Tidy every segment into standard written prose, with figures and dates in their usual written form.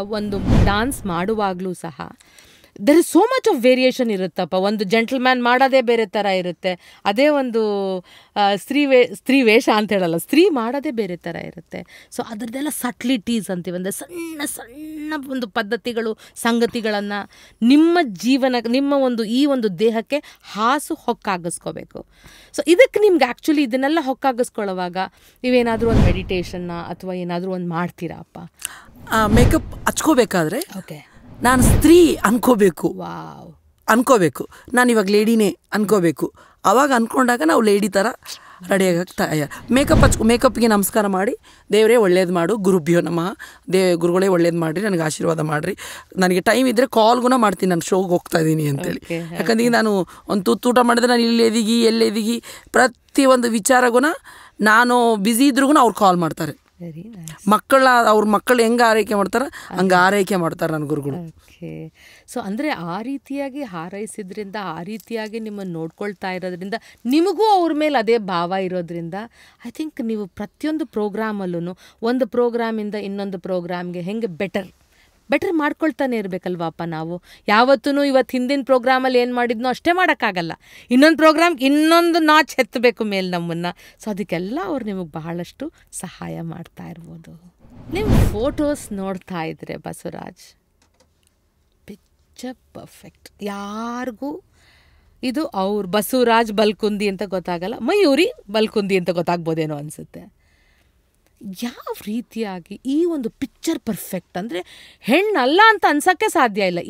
ಒಂದು ಡಾನ್ಸ್ ಮಾಡುವಾಗಲೂ ಸಹ there is so much of variation ಇರುತ್ತಪ್ಪ. ಒಂದು ಜೆಂಟಲ್ಮ್ಯಾನ್ ಮಾಡೋದೇ ಬೇರೆ ಥರ ಇರುತ್ತೆ, ಅದೇ ಒಂದು ಸ್ತ್ರೀ ವೇಷ ಅಂತ ಹೇಳಲ್ಲ, ಸ್ತ್ರೀ ಮಾಡೋದೇ ಬೇರೆ ಥರ ಇರುತ್ತೆ. ಸೊ ಅದರದ್ದೆಲ್ಲ ಸಟ್ಲಿಟೀಸ್ ಅಂತೀವಿ, ಅಂದರೆ ಸಣ್ಣ ಸಣ್ಣ ಒಂದು ಪದ್ಧತಿಗಳು, ಸಂಗತಿಗಳನ್ನು ನಿಮ್ಮ ಈ ಒಂದು ದೇಹಕ್ಕೆ ಹೊಕ್ಕಾಗಿಸ್ಕೋಬೇಕು. ಸೊ ಇದಕ್ಕೆ ನಿಮ್ಗೆ ಆ್ಯಕ್ಚುಲಿ ಇದನ್ನೆಲ್ಲ ಹೊಕ್ಕಾಗಿಸ್ಕೊಳ್ಳೋವಾಗ ನೀವೇನಾದರೂ ಒಂದು ಮೆಡಿಟೇಷನ್ನ ಅಥವಾ ಏನಾದರೂ ಒಂದು ಮಾಡ್ತೀರಾ ಅಪ್ಪ? ಮೇಕಪ್ ಹಚ್ಕೋಬೇಕಾದ್ರೆ ಓಕೆ, ನಾನು ಸ್ತ್ರೀ ಅನ್ಕೋಬೇಕು, ವಾವ್ ನಾನು ಇವಾಗ ಲೇಡಿನೇ ಅನ್ಕೋಬೇಕು. ಅವಾಗ ಅಂದ್ಕೊಂಡಾಗ ನಾವು ಲೇಡಿ ಥರ ರೆಡಿಯಾಗಕ್ಕೆ ತಯಾರು. ಮೇಕಪ್ಗೆ ನಮಸ್ಕಾರ ಮಾಡಿ, ದೇವರೇ ಒಳ್ಳೇದು ಮಾಡು, ಗುರುಭ್ಯೋ ನಮಃ, ಗುರುಗಳೇ ಒಳ್ಳೇದು ಮಾಡಿರಿ, ನನಗೆ ಆಶೀರ್ವಾದ ಮಾಡಿರಿ, ನನಗೆ ಟೈಮ್ ಇದ್ದರೆ ಕಾಲ್ಗೂ ಮಾಡ್ತೀನಿ, ನಾನು ಶೋಗೆ ಹೋಗ್ತಾ ಇದ್ದೀನಿ ಅಂತೇಳಿ. ಯಾಕಂದ್ರೆ ನಾನು ಒಂದು ತುತ್ತೂಟ ಮಾಡಿದ್ರೆ ನಾನು ಎಲ್ಲೆದಿಗಿ ಪ್ರತಿಯೊಂದು ವಿಚಾರಗೂ ನಾನು ಬ್ಯುಸಿ ಇದ್ರೂ ಅವ್ರು ಕಾಲ್ ಮಾಡ್ತಾರೆ. ಅವ್ರ ಮಕ್ಕಳು ಹೆಂಗೆ ಆರೈಕೆ ಮಾಡ್ತಾರೆ ಹಂಗೆ ಆರೈಕೆ ಮಾಡ್ತಾರೆ ನನ್ನ ಗುರುಗಳು. ಓಕೆ, ಸೊ ಅಂದರೆ ಆ ರೀತಿಯಾಗಿ ಹಾರೈಸಿದ್ರಿಂದ, ಆ ರೀತಿಯಾಗಿ ನಿಮ್ಮನ್ನು ನೋಡ್ಕೊಳ್ತಾ ಇರೋದ್ರಿಂದ, ನಿಮಗೂ ಅವ್ರ ಮೇಲೆ ಅದೇ ಭಾವ ಇರೋದ್ರಿಂದ ಐ ಥಿಂಕ್ ನೀವು ಪ್ರತಿಯೊಂದು ಪ್ರೋಗ್ರಾಮಲ್ಲೂ ಒಂದು ಪ್ರೋಗ್ರಾಮಿಂದ ಇನ್ನೊಂದು ಪ್ರೋಗ್ರಾಮ್ಗೆ ಹೆಂಗೆ ಬೆಟರ್ ಮಾಡ್ಕೊಳ್ತಾನೆ ಇರಬೇಕಲ್ವಪ್ಪ. ನಾವು ಯಾವತ್ತೂ ಇವತ್ತು ಹಿಂದಿನ ಪ್ರೋಗ್ರಾಮಲ್ಲಿ ಏನು ಮಾಡಿದ್ನೋ ಅಷ್ಟೇ ಮಾಡೋಕ್ಕಾಗಲ್ಲ, ಇನ್ನೊಂದು ಪ್ರೋಗ್ರಾಮ್ಗೆ ಇನ್ನೊಂದು ನಾಚ್ ಎತ್ತಬೇಕು ಮೇಲೆ ನಮ್ಮನ್ನು. ಸೊ ಅದಕ್ಕೆಲ್ಲ ಅವ್ರು ನಿಮಗೆ ಬಹಳಷ್ಟು ಸಹಾಯ ಮಾಡ್ತಾ ಇರ್ಬೋದು. ನಿಮ್ಮ ಫೋಟೋಸ್ ನೋಡ್ತಾ ಇದ್ರೆ ಬಸವರಾಜ್, ಪಿಕ್ಚರ್ ಪರ್ಫೆಕ್ಟ್. ಯಾರಿಗೂ ಇದು ಅವ್ರು ಬಸವರಾಜ್ ಬಲ್ಕುಂದಿ ಅಂತ ಗೊತ್ತಾಗಲ್ಲ, ಮಯೂರಿ ಬಲ್ಕುಂದಿ ಅಂತ ಗೊತ್ತಾಗ್ಬೋದೇನೋ ಅನಿಸುತ್ತೆ. ಯಾವ ರೀತಿಯಾಗಿ ಈ ಒಂದು ಪಿಕ್ಚರ್ ಪರ್ಫೆಕ್ಟ್ ಅಂದರೆ ಹೆಣ್ಣಲ್ಲ ಅಂತ ಅನ್ಸೋಕ್ಕೆ ಸಾಧ್ಯ ಇಲ್ಲ.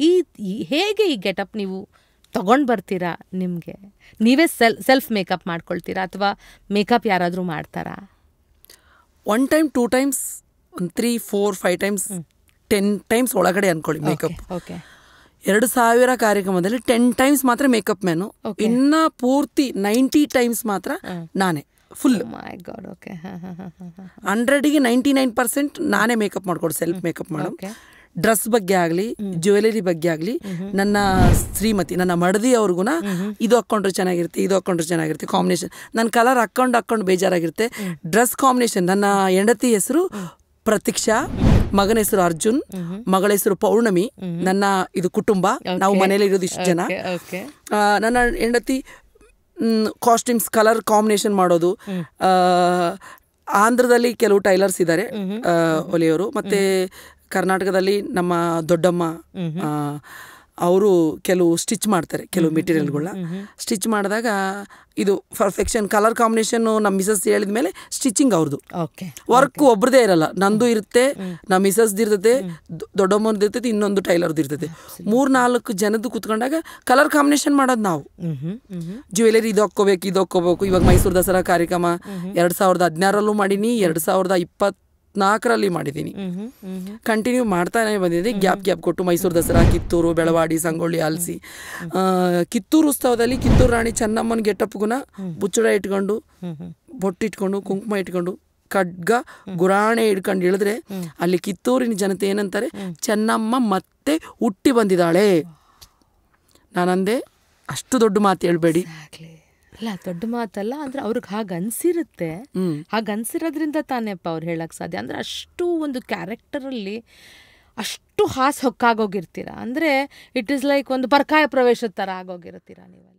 ಹೇಗೆ ಈ ಗೆಟಪ್ ನೀವು ತೊಗೊಂಡು ಬರ್ತೀರಾ? ನಿಮಗೆ ನೀವೇ ಸೆಲ್ಫ್ ಮೇಕಪ್ ಮಾಡ್ಕೊಳ್ತೀರಾ ಅಥವಾ ಮೇಕಪ್ ಯಾರಾದರೂ ಮಾಡ್ತಾರಾ? 1 ಟೈಮ್ 2 ಟೈಮ್ಸ್ 3 4 5 ಟೈಮ್ಸ್ 10 ಟೈಮ್ಸ್ ಒಳಗಡೆ ಅಂದ್ಕೊಳ್ಳಿ ಮೇಕಪ್. ಓಕೆ, 2000 ಕಾರ್ಯಕ್ರಮದಲ್ಲಿ 10 ಟೈಮ್ಸ್ ಮಾತ್ರ ಮೇಕಪ್ ಮ್ಯಾನು, ಇನ್ನು ಪೂರ್ತಿ 90 ಟೈಮ್ಸ್ ಮಾತ್ರ ನಾನೇ ಫುಲ್. 100ಗೆ 99% ನಾನೇ ಮೇಕಪ್ ಮಾಡ್ಕೊಡು, ಸೆಲ್ಫ್ ಮೇಕಪ್ ಮಾಡು. ಡ್ರೆಸ್ ಬಗ್ಗೆ ಆಗಲಿ, ಜ್ಯುವೆಲರಿ ಬಗ್ಗೆ ಆಗಲಿ, ನನ್ನ ಶ್ರೀಮತಿ ನನ್ನ ಮಡದಿ ಅವ್ರಿಗೂ ಇದು ಹಾಕ್ಕೊಂಡ್ರೆ ಚೆನ್ನಾಗಿರುತ್ತೆ ಕಾಂಬಿನೇಷನ್. ನನ್ನ ಕಲರ್ ಹಾಕ್ಕೊಂಡು ಬೇಜಾರಾಗಿರುತ್ತೆ. ಡ್ರೆಸ್ ಕಾಂಬಿನೇಷನ್, ನನ್ನ ಹೆಂಡತಿ ಹೆಸರು ಪ್ರತೀಕ್ಷಾ, ಮಗನ ಹೆಸರು ಅರ್ಜುನ್, ಮಗಳ ಹೆಸರು ಪೌರ್ಣಮಿ. ನನ್ನ ಇದು ಕುಟುಂಬ, ನಾವು ಮನೇಲಿ ಇರೋದು ಇಷ್ಟು ಜನ. ನನ್ನ ಹೆಂಡತಿ ಕಾಸ್ಟ್ಯೂಮ್ಸ್ ಕಲರ್ ಕಾಂಬಿನೇಷನ್ ಮಾಡೋದು. ಆಂಧ್ರದಲ್ಲಿ ಕೆಲವು ಟೈಲರ್ಸ್ ಇದ್ದಾರೆ ಹೊಲಿಯೋರು, ಮತ್ತು ಕರ್ನಾಟಕದಲ್ಲಿ ನಮ್ಮ ದೊಡ್ಡಮ್ಮ ಅವರು ಕೆಲವು ಸ್ಟಿಚ್ ಮಾಡ್ತಾರೆ, ಕೆಲವು ಮೆಟೀರಿಯಲ್ಗಳನ್ನ ಸ್ಟಿಚ್ ಮಾಡಿದಾಗ ಇದು ಪರ್ಫೆಕ್ಷನ್ ಕಲರ್ ಕಾಂಬಿನೇಷನ್ನು ನಮ್ಮ ಮಿಸಸ್ ಹೇಳಿದ ಮೇಲೆ ಸ್ಟಿಚಿಂಗ್ ಅವ್ರದ್ದು. ವರ್ಕ್ ಒಬ್ರದೇ ಇರಲ್ಲ, ನಂದು ಇರುತ್ತೆ, ನಮ್ಮ ಮಿಸಸ್ದು ಇರ್ತದೆ, ದೊಡ್ಡಮ್ಮನದ್ದು ಇರ್ತೈತೆ, ಇನ್ನೊಂದು ಟೈಲರ್ದು ಇರ್ತೈತೆ. 3-4 ಜನದ್ದು ಕುತ್ಕೊಂಡಾಗ ಕಲರ್ ಕಾಂಬಿನೇಷನ್ ಮಾಡೋದು ನಾವು. ಜ್ಯುವೆಲರಿ ಇದು ಹಾಕ್ಕೋಬೇಕು. ಇವಾಗ ಮೈಸೂರು ದಸರಾ ಕಾರ್ಯಕ್ರಮ 2016ರಲ್ಲೂ ಮಾಡೀನಿ, 2024ರಲ್ಲಿ ಮಾಡಿದ್ದೀನಿ. ಕಂಟಿನ್ಯೂ ಮಾಡ್ತಾನೆ ಬಂದಿದೆ, ಗ್ಯಾಪ್ ಕೊಟ್ಟು ಮೈಸೂರು ದಸರಾ, ಕಿತ್ತೂರು, ಬೆಳವಾಡಿ, ಸಂಗೊಳ್ಳಿ, ಆಲ್ಸಿ. ಕಿತ್ತೂರು ಉತ್ಸವದಲ್ಲಿ ಕಿತ್ತೂರು ರಾಣಿ ಚೆನ್ನಮ್ಮನ ಗೆಟಪ್ಗುನ ಬುಚ್ಚುಳ ಇಟ್ಕೊಂಡು, ಬೊಟ್ಟಿಟ್ಕೊಂಡು, ಕುಂಕುಮ ಇಟ್ಕೊಂಡು, ಖಡ್ಗ ಗುರಾಣೆ ಇಟ್ಕೊಂಡು ಇಳಿದ್ರೆ ಅಲ್ಲಿ ಕಿತ್ತೂರಿನ ಜನತೆ ಏನಂತಾರೆ, ಚೆನ್ನಮ್ಮ ಮತ್ತೆ ಹುಟ್ಟಿ ಬಂದಿದ್ದಾಳೆ. ನಾನಂದೆ ಅಷ್ಟು ದೊಡ್ಡ ಮಾತು ಹೇಳ್ಬೇಡಿ. ಅಲ್ಲ, ದೊಡ್ಡ ಮಾತಲ್ಲ, ಅಂದ್ರೆ ಅವ್ರಿಗೆ ಹಾಗೆ ಅನ್ಸಿರುತ್ತೆ. ಹಾಗೆ ಅನ್ಸಿರೋದ್ರಿಂದ ತಾನೇಪ್ಪ ಅವ್ರು ಹೇಳಕ್ ಸಾಧ್ಯ. ಅಂದ್ರೆ ಅಷ್ಟು ಒಂದು ಕ್ಯಾರೆಕ್ಟರಲ್ಲಿ ಅಷ್ಟು ಹೊಕ್ಕಾಗೋಗಿರ್ತೀರ, ಅಂದರೆ ಇಟ್ ಈಸ್ ಲೈಕ್ ಒಂದು ಪರ್ಕಾಯ ಪ್ರವೇಶದ ಥರ ಆಗೋಗಿರ್ತೀರ ನೀವು.